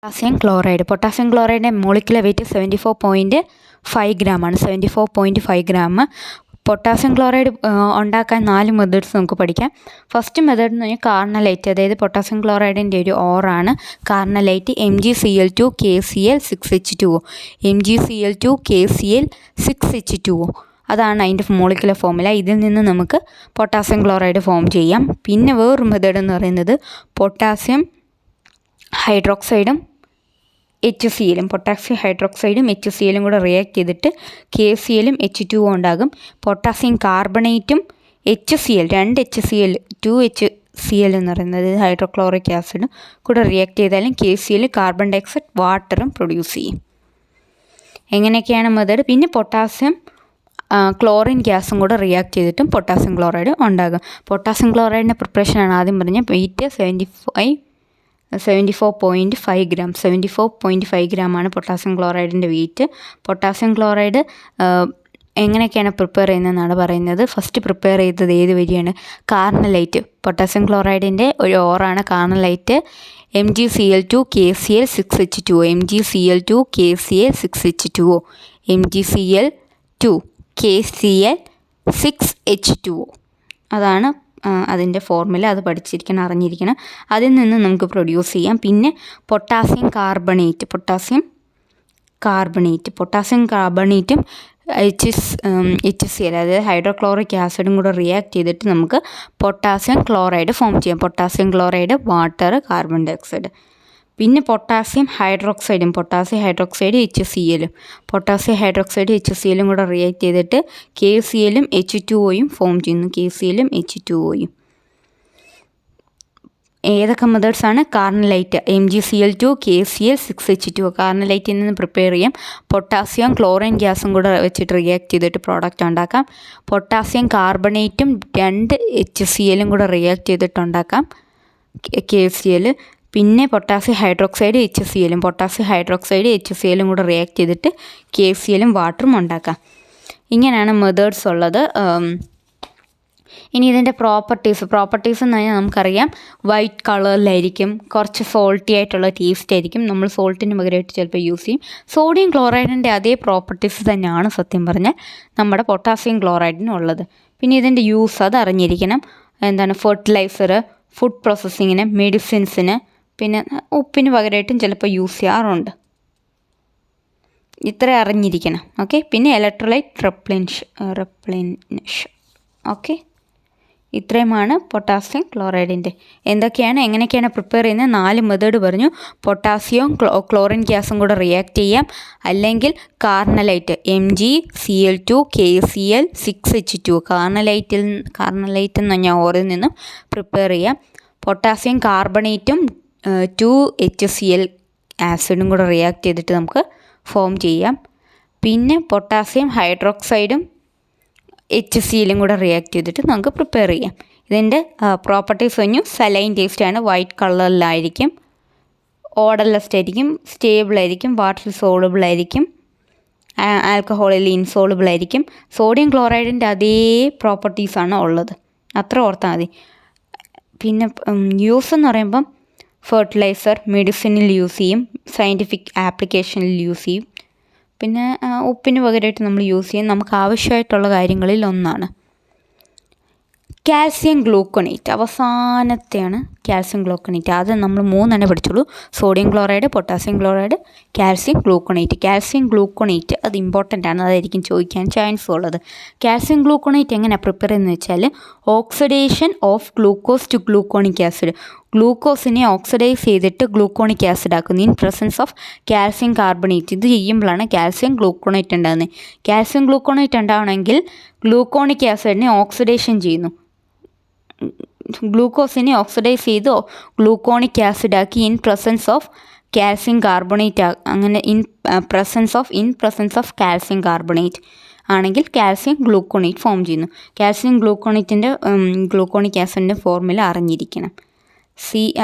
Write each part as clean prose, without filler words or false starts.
Potassium ക്ലോറൈഡിൻ്റെ molecular weight 74.5 ഗ്രാമാണ്. 74.5 gram. Potassium chloride ഉണ്ടാക്കാൻ 4 methods നമുക്ക് പഠിക്കാം. ഫസ്റ്റ് മെത്തേഡ് എന്ന് പറഞ്ഞാൽ കാർണലൈറ്റ്, അതായത് പൊട്ടാസ്യം ക്ലോറൈഡിൻ്റെ ഒരു ഓറാണ് കാർണലൈറ്റ്. MgCl2KCl6H2O. MgCl2KCl6H2O അതാണ് അതിൻ്റെ മോളിക്കുലർ ഫോർമുല. ഇതിൽ നിന്ന് നമുക്ക് പൊട്ടാസ്യം ക്ലോറൈഡ് ഫോം ചെയ്യാം. പിന്നെ വേറൊരു മെത്തേഡ് എന്ന് പറയുന്നത് പൊട്ടാസ്യം ഹൈഡ്രോക്സൈഡും HCl, പൊട്ടാസ്യം ഹൈഡ്രോക്സൈഡും HCl കൂടെ റിയാക്ട് ചെയ്തിട്ട് KClഉം H2O ഉണ്ടാകും. പൊട്ടാസ്യം കാർബണേറ്റും HCl, 2 HCl 2HCl എന്ന് പറയുന്നത് ഹൈഡ്രോക്ലോറിക് ആസിഡും കൂടെ റിയാക്ട് ചെയ്താലും KCl കാർബൺ ഡയോക്സൈഡ് വാട്ടറും പ്രൊഡ്യൂസ് ചെയ്യും. എങ്ങനെയൊക്കെയാണ് മെത്തേഡ്? പിന്നെ പൊട്ടാസ്യം ക്ലോറിൻ ഗ്യാസും കൂടെ റിയാക്ട് ചെയ്തിട്ടും പൊട്ടാസ്യം ക്ലോറൈഡ് ഉണ്ടാകും. പൊട്ടാസ്യം ക്ലോറൈഡിൻ്റെ പ്രിപ്പറേഷനാണ് ആദ്യം പറഞ്ഞ. Weight 74.5 gram. 74.5 ഗ്രാമാണ് പൊട്ടാസ്യം ക്ലോറൈഡിൻ്റെ വെയിറ്റ്. പൊട്ടാസ്യം ക്ലോറൈഡ് എങ്ങനെയൊക്കെയാണ് പ്രിപ്പയർ ചെയ്യുന്നതെന്നാണ് പറയുന്നത്. ഫസ്റ്റ് പ്രിപ്പയർ ചെയ്തത് ഏത് വഴിയാണ്? കാർണലൈറ്റ്. പൊട്ടാസ്യം ക്ലോറൈഡിൻ്റെ ഒരു ഓറാണ് കാർണലൈറ്റ്. MgCl2KCl6H2O. MgCl2KCl6H2O. MgCl2KCl6H2O അതാണ് അതിൻ്റെ ഫോർമുല. അത് പഠിച്ചിരിക്കണം, അറിഞ്ഞിരിക്കണം. അതിൽ നിന്ന് നമുക്ക് പ്രൊഡ്യൂസ് ചെയ്യാം. പിന്നെ പൊട്ടാസ്യം കാർബണേറ്റും HCl അതായത് ഹൈഡ്രോക്ലോറിക് ആസിഡും കൂടെ റിയാക്ട് ചെയ്തിട്ട് നമുക്ക് പൊട്ടാസ്യം ക്ലോറൈഡ് ഫോം ചെയ്യാം. Potassium chloride, water, carbon dioxide. പിന്നെ പൊട്ടാസ്യം ഹൈഡ്രോക്സൈഡ് HClഉം കൂടെ റിയാക്ട് ചെയ്തിട്ട് KClഉം H2Oയും ഫോം ചെയ്യുന്നു. ഏതൊക്കെ മെത്തേഡ്സാണ്? Carnallite, MgCl2KCl6H2O. കാർണലൈറ്റിൽ നിന്ന് പ്രിപ്പയർ ചെയ്യാം. പൊട്ടാസ്യം ക്ലോറിൻ ഗ്യാസും കൂടെ വെച്ചിട്ട് റിയാക്ട് ചെയ്തിട്ട് പ്രോഡക്റ്റ് ഉണ്ടാക്കാം. പൊട്ടാസ്യം കാർബണേറ്റും 2 HClഉം കൂടെ റിയാക്ട് ചെയ്തിട്ടുണ്ടാക്കാം KCl. പിന്നെ പൊട്ടാസ്യം ഹൈഡ്രോക്സൈഡ് HClഉം കൂടെ റിയാക്ട് ചെയ്തിട്ട് KClഉം വാട്ടറും ഉണ്ടാക്കാം. ഇങ്ങനെയാണ് മെത്തേഡ്സ് ഉള്ളത്. ഇനി ഇതിൻ്റെ പ്രോപ്പർട്ടീസ് എന്ന് പറഞ്ഞാൽ നമുക്കറിയാം വൈറ്റ് കളറിലായിരിക്കും, കുറച്ച് സോൾട്ടി ആയിട്ടുള്ള ടേസ്റ്റ് ആയിരിക്കും. നമ്മൾ സോൾട്ടിന് പകരമായിട്ട് ചിലപ്പോൾ യൂസ് ചെയ്യും. സോഡിയം ക്ലോറൈഡിൻ്റെ അതേ പ്രോപ്പർട്ടീസ് തന്നെയാണ് സത്യം പറഞ്ഞാൽ നമ്മുടെ പൊട്ടാസ്യം ക്ലോറൈഡിനുള്ളത്. പിന്നെ ഇതിൻ്റെ യൂസ് അത് അറിഞ്ഞിരിക്കണം. എന്താണ്? ഫെർട്ടിലൈസർ, ഫുഡ് പ്രോസസ്സിങ്ങിന്, മെഡിസിൻസിന്, പിന്നെ ഉപ്പിന് പകരമായിട്ടും ചിലപ്പോൾ യൂസ് ചെയ്യാറുണ്ട്. ഇത്ര അറിഞ്ഞിരിക്കണം. ഓക്കെ. പിന്നെ ഇലക്ട്രോലൈറ്റ് റെപ്ലിനേഷൻ. ഓക്കെ, ഇത്രയുമാണ് പൊട്ടാസ്യം ക്ലോറൈഡിൻ്റെ. എങ്ങനെയൊക്കെയാണ് പ്രിപ്പയർ ചെയ്യുന്നത്? 4 മെത്തേഡ് പറഞ്ഞു. പൊട്ടാസ്യവും ക്ലോറിൻ ഗ്യാസും കൂടെ റിയാക്ട് ചെയ്യാം. അല്ലെങ്കിൽ കാർണലൈറ്റ് MgCl2KCl6H2O കാർണലൈറ്റ് എന്ന് പറഞ്ഞാൽ ഓറിൽ നിന്നും പ്രിപ്പയർ ചെയ്യാം. പൊട്ടാസ്യം കാർബണേറ്റും 2 HCl ആസിഡും കൂടെ റിയാക്ട് ചെയ്തിട്ട് നമുക്ക് ഫോം ചെയ്യാം. പിന്നെ പൊട്ടാസ്യം ഹൈഡ്രോക്സൈഡും HClഉം കൂടെ റിയാക്ട് ചെയ്തിട്ട് നമുക്ക് പ്രിപ്പയർ ചെയ്യാം. ഇതിൻ്റെ പ്രോപ്പർട്ടീസ് പറഞ്ഞു. സലൈൻ ടേസ്റ്റാണ്, വൈറ്റ് കളറിലായിരിക്കും, ഓഡർലെസ് ആയിരിക്കും, സ്റ്റേബിൾ ആയിരിക്കും, വാട്ടറിൽ സോളുബിൾ ആയിരിക്കും, ആൽക്കഹോളിൽ ഇൻസോളുബിൾ ആയിരിക്കും. സോഡിയം ക്ലോറൈഡിൻ്റെ അതേ പ്രോപ്പർട്ടീസാണ് ഉള്ളത്, അത്ര ഓർത്താൽ മതി. പിന്നെ യൂസ് എന്ന് പറയുമ്പം ഫെർട്ടിലൈസർ, മെഡിസിനിൽ യൂസ് ചെയ്യും, സയൻറ്റിഫിക് ആപ്ലിക്കേഷനിൽ യൂസ് ചെയ്യും. പിന്നെ ഉപ്പിന് പകരമായിട്ട് നമ്മൾ യൂസ് ചെയ്യും നമുക്ക് ആവശ്യമായിട്ടുള്ള കാര്യങ്ങളിൽ ഒന്നാണ്. കാൽസ്യം ഗ്ലൂക്കോണേറ്റ് അവസാനത്തെയാണ്. കാൽസ്യം ഗ്ലൂക്കോണേറ്റ് അത് നമ്മൾ 3 പഠിച്ചുള്ളൂ. Sodium chloride, potassium chloride, calcium gluconate അത് ഇമ്പോർട്ടൻ്റ് ആണ്, അതായിരിക്കും ചോദിക്കാൻ ചാൻസ് ഉള്ളത്. കാൽസ്യം ഗ്ലൂക്കോണേറ്റ് എങ്ങനെ പ്രിപ്പയർ ചെയ്യുന്നത് വെച്ചാൽ oxidation of glucose to gluconic acid. ഗ്ലൂക്കോസിനെ ഓക്സിഡൈസ് ചെയ്തിട്ട് ഗ്ലൂക്കോണിക് ആസിഡ് ആക്കുന്നു in presence of calcium carbonate. ഇത് ചെയ്യുമ്പോഴാണ് കാൽസ്യം ഗ്ലൂക്കോണേറ്റ് ഉണ്ടാകുന്നത്. കാൽസ്യം ഗ്ലൂക്കോണേറ്റ് ഉണ്ടാവണമെങ്കിൽ ഗ്ലൂക്കോണിക് ആസിഡിനെ ഓക്സിഡേഷൻ ചെയ്യുന്നു. ഗ്ലൂക്കോസിനെ ഓക്സിഡൈസ് ചെയ്ത് ഗ്ലൂക്കോണിക് ആസിഡ് ആക്കി in presence of calcium carbonate. അങ്ങനെ in presence of calcium carbonate ആണെങ്കിൽ കാൽസ്യം ഗ്ലൂക്കോണേറ്റ് ഫോം ചെയ്യുന്നു. കാൽസ്യം ഗ്ലൂക്കോണിക് ആസിഡിൻ്റെ ഫോർമുല അറിഞ്ഞിരിക്കണം.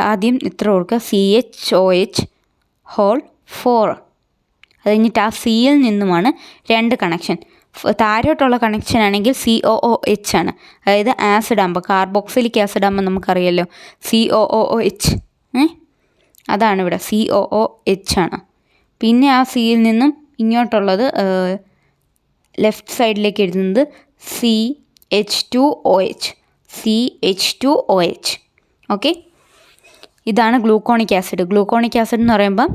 ആദ്യം ഇത്ര ഓർക്കുക, CHOH4. അത് കഴിഞ്ഞിട്ട് ആ Cയിൽ നിന്നുമാണ് 2 കണക്ഷൻ. താഴോട്ടുള്ള കണക്ഷൻ ആണെങ്കിൽ COOH ആണ്, അതായത് ആസിഡ് ആകുമ്പോൾ കാർബോക്സിലിക് ആസിഡ് ആകുമ്പോൾ നമുക്കറിയാമല്ലോ COOH. അതാണ് ഇവിടെ COOH ആണ്. പിന്നെ ആ സിയിൽ നിന്നും ഇങ്ങോട്ടുള്ളത് ലെഫ്റ്റ് സൈഡിലേക്ക് എഴുതുന്നത് CH2OH. ഓക്കെ, ഇതാണ് ഗ്ലൂക്കോണിക് ആസിഡ്. ഗ്ലൂക്കോണിക് ആസിഡ് എന്ന് പറയുമ്പം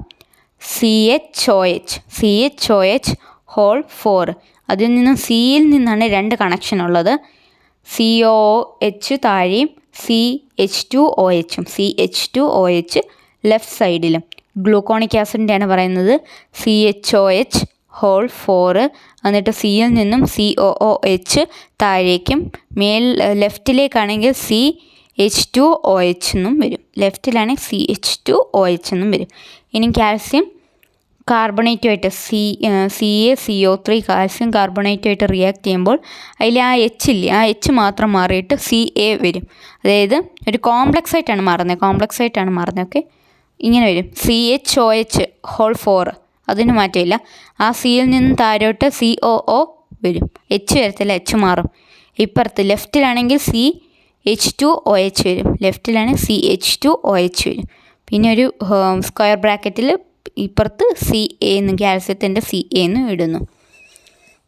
CHOH ഹോൾ 4. അതിൽ നിന്നും സിയിൽ നിന്നാണ് 2 കണക്ഷൻ ഉള്ളത്. COOH താഴെയും CH2OH ലെഫ്റ്റ് സൈഡിലും. ഗ്ലൂക്കോണിക് ആസിഡിൻ്റെയാണ് പറയുന്നത് CHOH ഹോൾ 4. എന്നിട്ട് സിയിൽ നിന്നും COOH താഴേക്കും, ലെഫ്റ്റിലേക്കാണെങ്കിൽ CH2OH എന്നും വരും. ലെഫ്റ്റിലാണെങ്കിൽ CH2OH എന്നും വരും. ഇനി കാൽസ്യം കാർബണേറ്റുമായിട്ട് CaCO3 കാൽസ്യം കാർബണേറ്റുമായിട്ട് റിയാക്ട് ചെയ്യുമ്പോൾ അതിൽ ആ H ഇല്ലേ, ആ H മാത്രം മാറിയിട്ട് Ca വരും. അതായത് ഒരു കോംപ്ലക്സ് ആയിട്ടാണ് മാറുന്നത്. ഓക്കെ, ഇങ്ങനെ വരും. CHOH ഹോൾ 4, അതിന് മാറ്റമില്ല. ആ സിയിൽ നിന്ന് താഴോട്ട് COO വരും. H വരത്തില്ല, H മാറും. ഇപ്പുറത്ത് ലെഫ്റ്റിലാണെങ്കിൽ CH2OH വരും. CH2OH വരും. പിന്നെ ഒരു സ്ക്വയർ ബ്രാക്കറ്റിൽ ഇപ്പുറത്ത് CA എന്ന്, കാൽസ്യത്തിൻ്റെ CA എന്ന് ഇടുന്നു.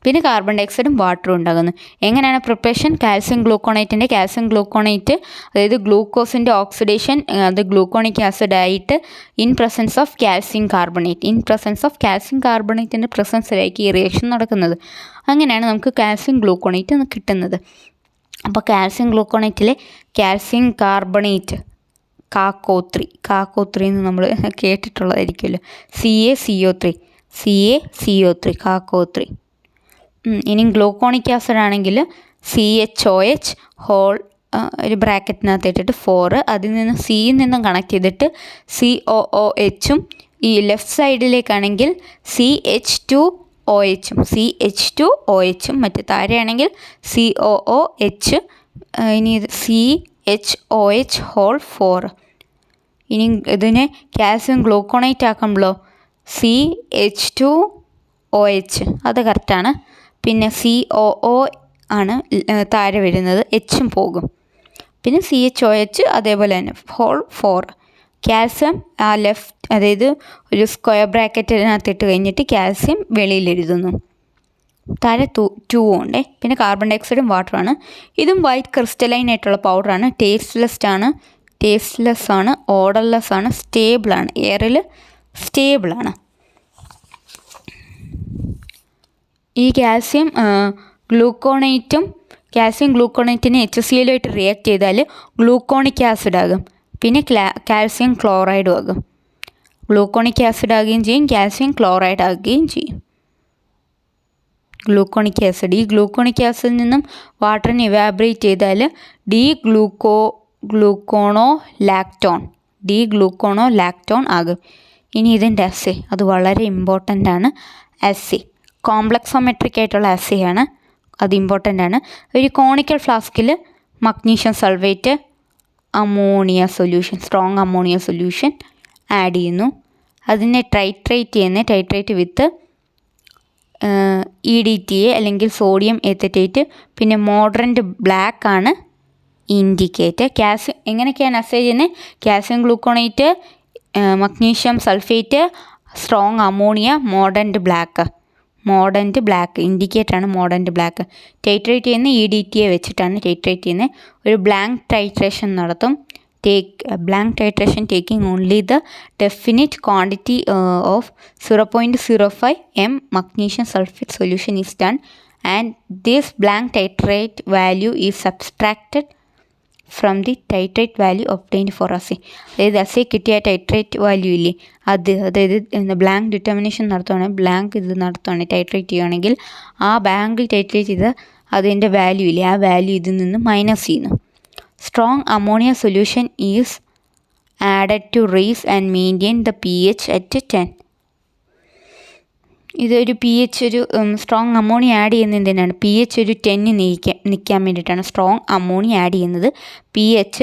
പിന്നെ കാർബൺ ഡൈഓക്സൈഡും വാട്ടറും ഉണ്ടാകുന്നു. എങ്ങനെയാണ് പ്രിപ്പറേഷൻ? കാൽസ്യം ഗ്ലൂക്കോണേറ്റ് അതായത് ഗ്ലൂക്കോസിൻ്റെ ഓക്സിഡേഷൻ അത് ഗ്ലൂക്കോണിക് ആസിഡ് ആയിട്ട് ഇൻ പ്രസൻസ് ഓഫ് കാൽസ്യം കാർബണേറ്റിൻ്റെ പ്രസൻസിലായിരിക്കും ഈ റിയാക്ഷൻ നടക്കുന്നത്. അങ്ങനെയാണ് നമുക്ക് കാൽസ്യം ഗ്ലൂക്കോണേറ്റ് കിട്ടുന്നത്. അപ്പോൾ കാൽസ്യം ഗ്ലൂക്കോണേറ്റിലെ കാൽസ്യം കാർബണേറ്റ് കാക്കോ3 എന്ന് നമ്മൾ കേട്ടിട്ടുള്ളതായിരിക്കുമല്ലോ. CaCO3 കാക്കോ3. ഇനി ഗ്ലൂക്കോണിക് ആസിഡ് ആണെങ്കിൽ CHOH ഹോൾ ഒരു ബ്രാക്കറ്റിനകത്ത് ഇട്ടിട്ട് 4, അതിൽ നിന്ന് സിയിൽ നിന്നും കണക്ട് ചെയ്തിട്ട് COOHും, ഈ ലെഫ്റ്റ് സൈഡിലേക്കാണെങ്കിൽ CH2OHും മറ്റു താഴെയാണെങ്കിൽ COOH. ഇനി CHOH ഹോൾ 4. ഇനി ഇതിനെ കാൽസ്യം ഗ്ലൂക്കോണേറ്റ് ആക്കുമ്പോഴോ CH2OH, അത് കറക്റ്റാണ്. പിന്നെ COO ആണ് താഴെ വരുന്നത്, Hും പോകും. പിന്നെ CHOH അതേപോലെ തന്നെ ഹോൾ 4. കാൽസ്യം ആ ലെഫ്റ്റ്, അതായത് ഒരു സ്ക്വയർ ബ്രാക്കറ്റിനകത്ത് ഇട്ട് കഴിഞ്ഞിട്ട് കാൽസ്യം വെളിയിൽ എഴുതുന്നു. താഴെ 2 ഉണ്ട്. പിന്നെ കാർബൺ ഡൈഓക്സൈഡും വാട്ടറുമാണ്. ഇതും വൈറ്റ് ക്രിസ്റ്റലൈൻ ആയിട്ടുള്ള പൗഡറാണ്. ടേസ്റ്റ്ലെസ് ആണ്, ഓഡർലെസ് ആണ്, സ്റ്റേബിളാണ്, എയറിൽ സ്റ്റേബിളാണ്. ഈ കാൽസ്യം ഗ്ലൂക്കോണേറ്റിനെ HCl റിയാക്ട് ചെയ്താൽ ഗ്ലൂക്കോണിക് ആസിഡ് ആകും. പിന്നെ കാൽസ്യം ക്ലോറൈഡും ആകും. ഗ്ലൂക്കോണിക് ആസിഡ് ആകുകയും ചെയ്യും, കാൽസ്യം ക്ലോറൈഡ് ആകുകയും ചെയ്യും. ഈ ഗ്ലൂക്കോണിക് ആസിഡിൽ നിന്നും വാട്ടറിനെ ഇവാബറേറ്റ് ചെയ്താൽ ഡീഗ്ലൂക്കോണോലാക്ടോൺ ആകും. ഇനി ഇതിൻ്റെ അസേ, അത് വളരെ ഇമ്പോർട്ടൻ്റ് ആണ്. അസേ കോംപ്ലക്സോമെട്രിക് ആയിട്ടുള്ള അസേ ആണ്, അത് ഇമ്പോർട്ടൻ്റ് ആണ്. ഒരു കോണിക്കൽ ഫ്ലാസ്കിൽ magnesium sulphate strong ammonia solution add ചെയ്യുന്നു. അതിനെ ടൈട്രേറ്റ് വിത്ത് EDTA അല്ലെങ്കിൽ സോഡിയം എത്തറ്റേറ്റ്. പിന്നെ മോഡറൻ്റ് ബ്ലാക്ക് ആണ് ഇൻഡിക്കേറ്റർ. കാൽസ്യം എങ്ങനെയൊക്കെയാണ് അസേ ചെയ്യുന്നത്? Calcium gluconate, magnesium sulphate, strong ammonia, മോഡറൻ്റ് ബ്ലാക്ക് ഇൻഡിക്കേറ്ററാണ്. മോഡറൻ്റ് ബ്ലാക്ക് ടൈട്രേറ്റ് ചെയ്യുന്ന EDTA വെച്ചിട്ടാണ് ടൈട്രേറ്റ് ചെയ്യുന്നത്. ഒരു ബ്ലാങ്ക് ടൈട്രേഷൻ നടത്തും. blank titration taking only the definite quantity of 0.05 m magnesium sulfate solution is done, and this blank titrate value is subtracted from the titrate value obtained for assay. അതായത് അസേ കിട്ടിയ titrate value ഇല്ലേ, അതായത് blank determination നടത്തുവാണെങ്കിൽ titrate ചെയ്യുകയാണെങ്കിൽ ആ blank titrate ചെയ്ത അതിൻ്റെ value ഇല്ലേ, ആ വാല്യൂ ഇതിൽ നിന്ന് മൈനസ് ചെയ്യുന്നു. Strong ammonia solution is added to raise and maintain the pH at 10. ഇതൊരു PH ഒരു സ്ട്രോങ് അമോണിയ ആഡ് ചെയ്യുന്നത് എന്തിനാണ്? PH ഒരു 10 നിൽക്കാൻ വേണ്ടിയിട്ടാണ് സ്ട്രോങ് അമോണിയ ആഡ് ചെയ്യുന്നത്. PH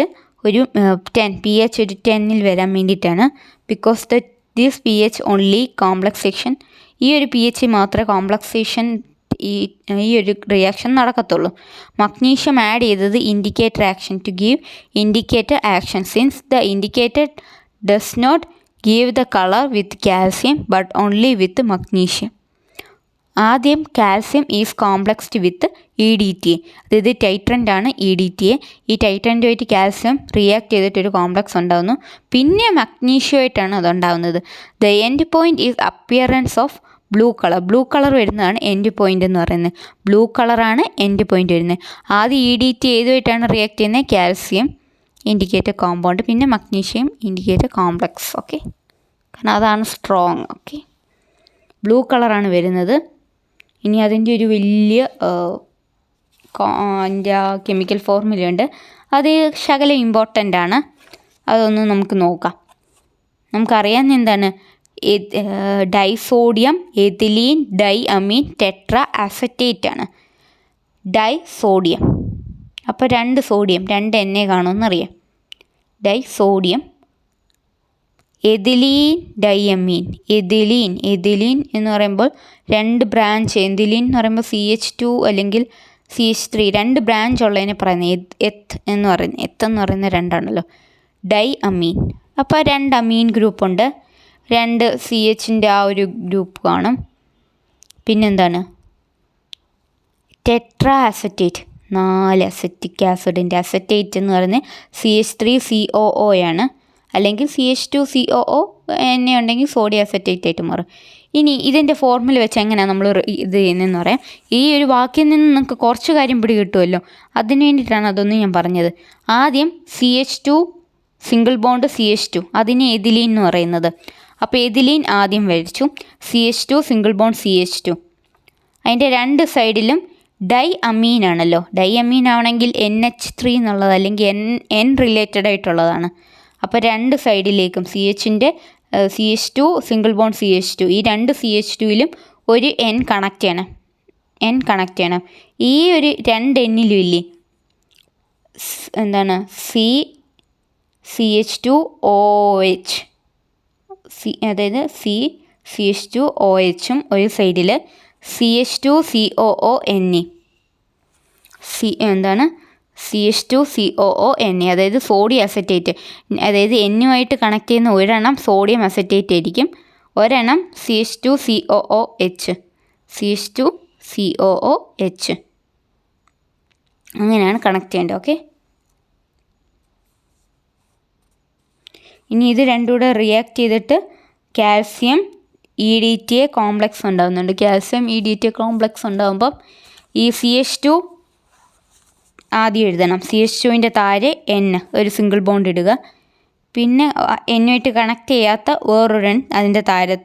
ഒരു 10 വരാൻ വേണ്ടിയിട്ടാണ്. Because this PH only complexation, ഈ ഒരു PH മാത്രമേ കോംപ്ലക്സേഷൻ ഈ ഒരു റിയാക്ഷൻ നടക്കത്തുള്ളൂ. മഗ്നീഷ്യം ആഡ് ചെയ്തത് indicator action to give indicator action. Since the indicator does not give the colour with calcium but only with magnesium. ആദ്യം calcium is complexed with EDTA, അതായത് titrant ആണ് EDTA. ഈ ടൈട്രൻ്റുമായിട്ട് calcium react ചെയ്തിട്ടൊരു complex ഉണ്ടാകുന്നു. പിന്നെ മഗ്നീഷ്യമായിട്ടാണ് അതുണ്ടാകുന്നത്. The end point is appearance of blue colour വരുന്നതാണ് എൻഡ് പോയിൻ്റ് എന്ന് പറയുന്നത്. ബ്ലൂ കളറാണ് എൻഡ് പോയിൻ്റ് വരുന്നത്. ആദ്യം EDTA ഏതുമായിട്ടാണ് റിയാക്ട് ചെയ്യുന്നത്? കാൽസ്യം ഇൻഡിക്കേറ്റർ കോമ്പൗണ്ട്, പിന്നെ മഗ്നീഷ്യം ഇൻഡിക്കേറ്റർ കോംപ്ലക്സ്. ഓക്കെ, കാരണം അതാണ് സ്ട്രോങ്. ഓക്കെ, ബ്ലൂ കളറാണ് വരുന്നത്. ഇനി അതിൻ്റെ ഒരു വലിയ അതിൻ്റെ കെമിക്കൽ ഫോർമുലയുണ്ട്. അത് ശകലം ഇമ്പോർട്ടൻ്റ് ആണ്. അതൊന്ന് നമുക്ക് നോക്കാം. നമുക്കറിയാവുന്ന എന്താണ്? Disodium ethylene diamine tetraacetate ആണ് ഡൈസോഡിയം. അപ്പോൾ 2 സോഡിയം 2 Na കാണുമെന്നറിയാം. Disodium ethylene diamine. എഥിലീൻ എന്ന് പറയുമ്പോൾ 2 ബ്രാഞ്ച്. എഥിലീൻ എന്ന് പറയുമ്പോൾ CH2 അല്ലെങ്കിൽ CH3 2 ബ്രാഞ്ച് ഉള്ളതിനെ പറയുന്നത് എത്ത് എന്ന് പറയുന്നത് 2 ആണല്ലോ. ഡൈഅമീൻ. അപ്പോൾ 2 അമീൻ ഗ്രൂപ്പുണ്ട്, 2 CHൻ്റെ ആ ഒരു ഗ്രൂപ്പ് കാണും. പിന്നെന്താണ്? ടെട്രാ അസറ്റേറ്റ്, 4 അസറ്റിക് ആസിഡിൻ്റെ അസറ്റേറ്റ് എന്ന് പറയുന്നത് CH3COO ആണ്, അല്ലെങ്കിൽ CH2COO എന്നെ ഉണ്ടെങ്കിൽ സോഡിയം അസറ്റേറ്റ് ആയിട്ട് മാറും. ഇനി ഇതിൻ്റെ ഫോർമുല വെച്ച് എങ്ങനെയാണ് നമ്മൾ ഇത് ചെയ്യുന്നതെന്ന് പറയാം. ഈ ഒരു വാക്കിൽ നിന്ന് നിങ്ങൾക്ക് കുറച്ച് കാര്യം പിടി കിട്ടുമല്ലോ, അതിന് വേണ്ടിയിട്ടാണ് അതൊന്നും ഞാൻ പറഞ്ഞത്. ആദ്യം CH2 സിംഗിൾ ബോണ്ട് CH2, അതിനെ എഥിലീൻ എന്ന് പറയുന്നത്. അപ്പോൾ എഥിലീൻ ആദ്യം വരച്ചു, CH2 സിംഗിൾ ബോണ്ട് CH2. അതിൻ്റെ 2 സൈഡിലും ഡൈ അമീൻ ആണല്ലോ. ഡൈ അമീൻ ആണെങ്കിൽ NH3 എന്നുള്ളത് അല്ലെങ്കിൽ N റിലേറ്റഡ് ആയിട്ടുള്ളതാണ്. അപ്പോൾ 2 സൈഡിലേക്കും CH2 സിംഗിൾ ബോണ്ട് CH2, ഈ 2 CH2ലും ഒരു N കണക്ട് ചെയ്യണം. ഈ ഒരു 2 Nലും ഇല്ലേ എന്താണ്? CH2OH, അതായത് CH2OHും ഒരു സൈഡിൽ CH2COONe, എന്താണ്? CH2COONe, അതായത് സോഡിയം അസറ്റേറ്റ്. അതായത് എന്നുമായിട്ട് കണക്ട് ചെയ്യുന്ന ഒരെണ്ണം സോഡിയം അസറ്റേറ്റ് ആയിരിക്കും, ഒരെണ്ണം CH2COOH. അങ്ങനെയാണ് കണക്ട് ചെയ്യേണ്ടത്. ഓക്കെ, ഇനി ഇത് രണ്ടും കൂടെ റിയാക്ട് ചെയ്തിട്ട് കാൽസ്യം EDTA കോംപ്ലക്സ് ഉണ്ടാകുന്നുണ്ട്. കാൽസ്യം EDTA കോംപ്ലക്സ് ഉണ്ടാകുമ്പം ഈ CH2 ആദ്യം എഴുതണം. CH2ൻ്റെ താഴെ N, ഒരു സിംഗിൾ ബോണ്ട് ഇടുക. പിന്നെ എന്നുമായിട്ട് കണക്ട് ചെയ്യാത്ത വേറൊരു N അതിൻ്റെ താഴെ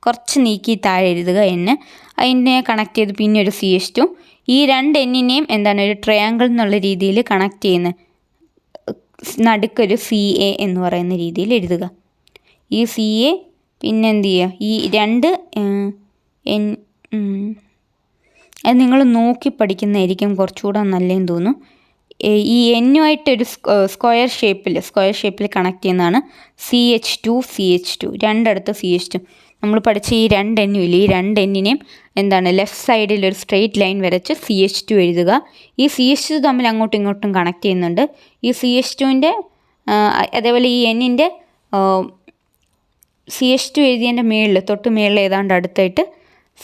കുറച്ച് നീക്കി താഴെ എഴുതുക N. അതിനെ കണക്ട് ചെയ്ത് പിന്നെ ഒരു CH2. ഈ 2 Nനെയും എന്താണ് ഒരു ട്രയാങ്കിൾ എന്നുള്ള രീതിയിൽ കണക്ട് ചെയ്യുന്നത്, നടുക്കൊരു CA എന്ന് പറയുന്ന രീതിയിൽ എഴുതുക. ഈ CA പിന്നെ എന്ത് ചെയ്യുക? ഈ 2 അത് നിങ്ങൾ നോക്കി പഠിക്കുന്നതായിരിക്കും കുറച്ചുകൂടെ നല്ലതെന്ന് തോന്നുന്നു. ഈ എന്നുമായിട്ടൊരു സ്ക്വയർ ഷേപ്പിൽ കണക്ട് ചെയ്യുന്നതാണ് CH2 രണ്ടിടത്ത് CH2. നമ്മൾ പഠിച്ച ഈ 2 N ഇല്ലേ, ഈ 2 Nനെയും എന്താണ് ലെഫ്റ്റ് സൈഡിൽ ഒരു സ്ട്രെയിറ്റ് ലൈൻ വരച്ച് CH2 എഴുതുക. ഈ CH2 തമ്മിൽ അങ്ങോട്ടും ഇങ്ങോട്ടും കണക്ട് ചെയ്യുന്നുണ്ട്. ഈ CH2ൻ്റെ അതേപോലെ ഈ Nൻ്റെ CH2 എഴുതിയതിൻ്റെ തൊട്ട് മേളിൽ ഏതാണ്ട് അടുത്തായിട്ട്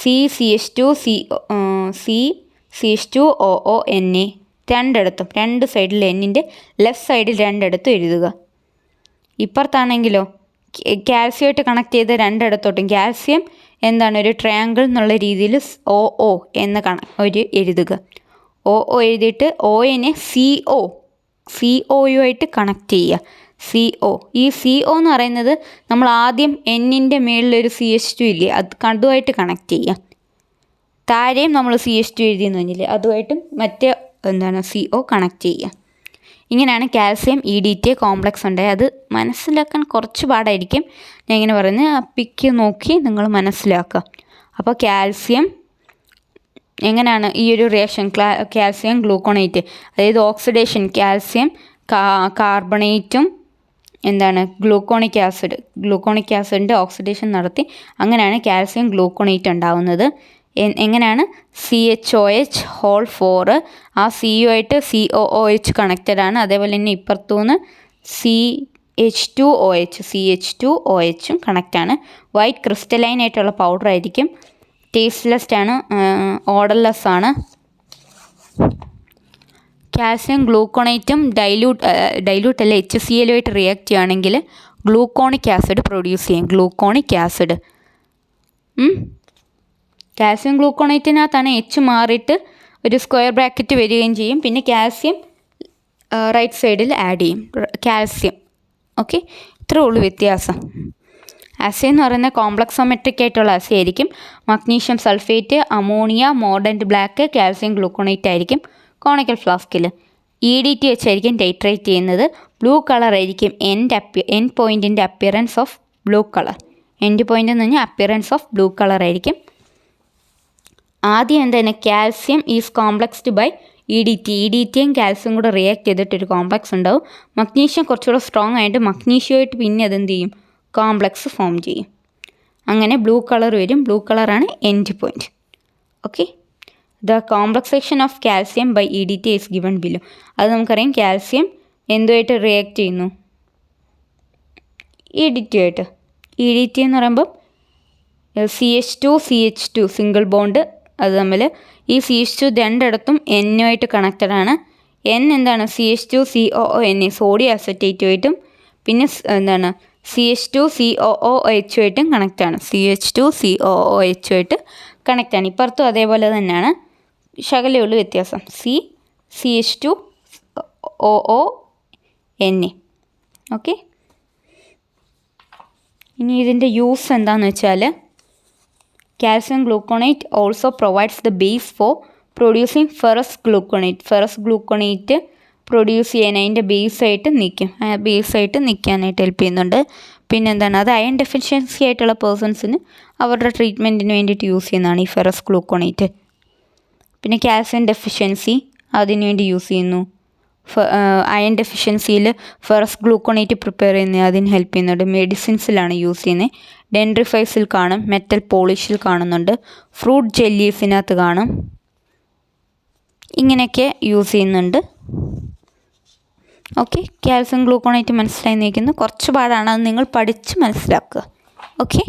CH2OONe രണ്ടിടത്തും 2 സൈഡിൽ Nൻ്റെ ലെഫ്റ്റ് സൈഡിൽ രണ്ടിടത്തും എഴുതുക. ഇപ്പുറത്താണെങ്കിലോ കാൽസ്യമായിട്ട് കണക്ട് ചെയ്ത രണ്ടിടത്തോട്ടും കാൽസ്യം എന്താണ് ഒരു ട്രയാങ്കിൾ എന്നുള്ള രീതിയിൽ OO എന്ന ഒരു എഴുതുക. OO എഴുതിയിട്ട് Oനെ COയുമായിട്ട് കണക്ട് ചെയ്യുക. ഈ CO എന്ന് പറയുന്നത് നമ്മൾ ആദ്യം Nൻ്റെ മേളിലൊരു CH2 ഇല്ലേ, അതുമായിട്ട് കണക്ട് ചെയ്യുക. താഴെയും നമ്മൾ CH2 എഴുതിയെന്ന് പറഞ്ഞില്ലേ, അതുമായിട്ടും മറ്റേ എന്താണ് CO കണക്ട് ചെയ്യുക. ഇങ്ങനെയാണ് കാൽസ്യം EDTA കോംപ്ലക്സ് ഉണ്ടായത്. അത് മനസ്സിലാക്കാൻ കുറച്ച് പാടായിരിക്കും. ഞാൻ ഇങ്ങനെ പറയുന്നത് പിക്ക് നോക്കി നിങ്ങൾ മനസ്സിലാക്കുക. അപ്പോൾ കാൽസ്യം എങ്ങനെയാണ് ഈ ഒരു റിയാക്ഷൻ, കാൽസ്യം ഗ്ലൂക്കോണേറ്റ്, അതായത് ഓക്സിഡേഷൻ, കാൽസ്യം കാർബണേറ്റും എന്താണ് ഗ്ലൂക്കോണിക് ആസിഡിൻ്റെ ഓക്സിഡേഷൻ നടത്തി അങ്ങനെയാണ് കാൽസ്യം ഗ്ലൂക്കോണേറ്റ് ഉണ്ടാകുന്നത്. എങ്ങനെയാണ്? CHOH4 ആ CUമായിട്ട് COOH കണക്റ്റഡ് ആണ്. അതേപോലെ തന്നെ ഇപ്പുറത്തുനിന്ന് H2OH CH2OHും കണക്റ്റാണ്. വൈറ്റ് ക്രിസ്റ്റലൈൻ ആയിട്ടുള്ള പൗഡർ ആയിരിക്കും. ടേസ്റ്റ്ലെസ് ആണ്, ഓർഡർലെസ് ആണ്. കാൽസ്യം ഗ്ലൂക്കോണേറ്റും ഡൈല്യൂട്ട് അല്ല HCl റിയാക്ട് ചെയ്യുകയാണെങ്കിൽ ഗ്ലൂക്കോണിക് ആസിഡ് പ്രൊഡ്യൂസ് ചെയ്യും. ഗ്ലൂക്കോണിക് ആസിഡ് കാൽസ്യം ഗ്ലൂക്കോണേറ്റിനകത്താണ് H മാറിയിട്ട് ഒരു സ്ക്വയർ ബ്രാക്കറ്റ് വരികയും ചെയ്യും. പിന്നെ കാൽസ്യം റൈറ്റ് സൈഡിൽ ആഡ് ചെയ്യും കാൽസ്യം. ഓക്കെ, ഇത്രേ ഉള്ളൂ വ്യത്യാസം. ആസിഡ് എന്ന് പറയുന്നത് കോംപ്ലക്സോമെട്രിക് ആയിട്ടുള്ള ആസിഡ് ആയിരിക്കും. Magnesium sulphate, ammonia, mordant black, calcium gluconate ആയിരിക്കും കോണിക്കൽ ഫ്ലാസ്കിൽ. EDT വെച്ചായിരിക്കും ടൈട്രേറ്റ് ചെയ്യുന്നത്. ബ്ലൂ കളർ ആയിരിക്കും എൻഡ് പോയിൻറ്റിൻ്റെ appearance of blue colour. End point എന്ന് പറഞ്ഞാൽ അപ്പിയറൻസ് ഓഫ് ബ്ലൂ കളർ ആയിരിക്കും. ആദ്യം എന്താണ്, കാൽസ്യം ഈസ് കോംപ്ലക്സ്ഡ് ബൈ EDTയും കാൽസ്യം കൂടെ റിയാക്ട് ചെയ്തിട്ടൊരു കോംപ്ലക്സ് ഉണ്ടാവും. മഗ്നീഷ്യം കുറച്ചുകൂടെ സ്ട്രോങ് ആയിട്ട് മഗ്നീഷ്യമായിട്ട് പിന്നെ അതെന്ത് ചെയ്യും, കോംപ്ലക്സ് ഫോം ചെയ്യും. അങ്ങനെ ബ്ലൂ കളർ വരും. ബ്ലൂ കളറാണ് end point. Okay, the കോംപ്ലക്സേഷൻ of calcium by EDT is given below. അത് നമുക്കറിയാം. കാൽസ്യം എന്തുമായിട്ട് റിയാക്ട് ചെയ്യുന്നു, EDT ആയിട്ട്. EDT എന്ന് പറയുമ്പം CH2 സിംഗിൾ ബോണ്ട്. അത് തമ്മിൽ ഈ CH2 രണ്ടിടത്തും N-ആയിട്ട് കണക്റ്റഡ് ആണ്. N എന്താണ്, CH2COON സോഡിയം അസറ്റേറ്റുമായിട്ടും പിന്നെ എന്താണ് CH2COOH-ആയിട്ടും കണക്റ്റാണ്. CH2COOH-ആയിട്ട് കണക്റ്റാണ്. ഇപ്പുറത്തും അതേപോലെ തന്നെയാണ്, ശകലമുള്ള വ്യത്യാസം. CH2OON. ഓക്കെ, ഇനി ഇതിൻ്റെ യൂസ് എന്താണെന്ന് വെച്ചാൽ, calcium gluconate also provides the base for producing ferrous gluconate. Ferrous gluconate produce ചെയ്യാൻ അതിൻ്റെ ബേസായിട്ട് നിൽക്കാനായിട്ട് ഹെൽപ്പ് ചെയ്യുന്നുണ്ട്. പിന്നെന്താണ്, അത് അയൺ ഡെഫിഷ്യൻസി ആയിട്ടുള്ള പേഴ്സൺസിന് അവരുടെ ട്രീറ്റ്മെൻറ്റിന് വേണ്ടിയിട്ട് യൂസ് ചെയ്യുന്നതാണ് ഈ ഫെറസ് ഗ്ലൂക്കോണേറ്റ്. പിന്നെ കാൽസ്യം ഡെഫിഷ്യൻസി അതിന് വേണ്ടി യൂസ് ചെയ്യുന്നു. അയൺ ഡെഫിഷ്യൻസിയിൽ ഫെറസ് ഗ്ലൂക്കോണേറ്റ് പ്രിപ്പയർ ചെയ്യുന്നത് അതിന് ഹെൽപ്പ് ചെയ്യുന്നുണ്ട്. മെഡിസിൻസിലാണ് യൂസ് ചെയ്യുന്നത്. ഡെൻഡ്രിഫൈസിൽ കാണും, മെറ്റൽ പോളിഷിൽ കാണുന്നുണ്ട്, ഫ്രൂട്ട് ജെല്ലീസിനകത്ത് കാണും. ഇങ്ങനെയൊക്കെ യൂസ് ചെയ്യുന്നുണ്ട്. ഓക്കെ, കാൽസ്യം ഗ്ലൂക്കോണേറ്റ് മനസ്സിലായി നിൽക്കുന്നു. കുറച്ച് പാടാണ്, അത് നിങ്ങൾ പഠിച്ച് മനസ്സിലാക്കുക. ഓക്കെ.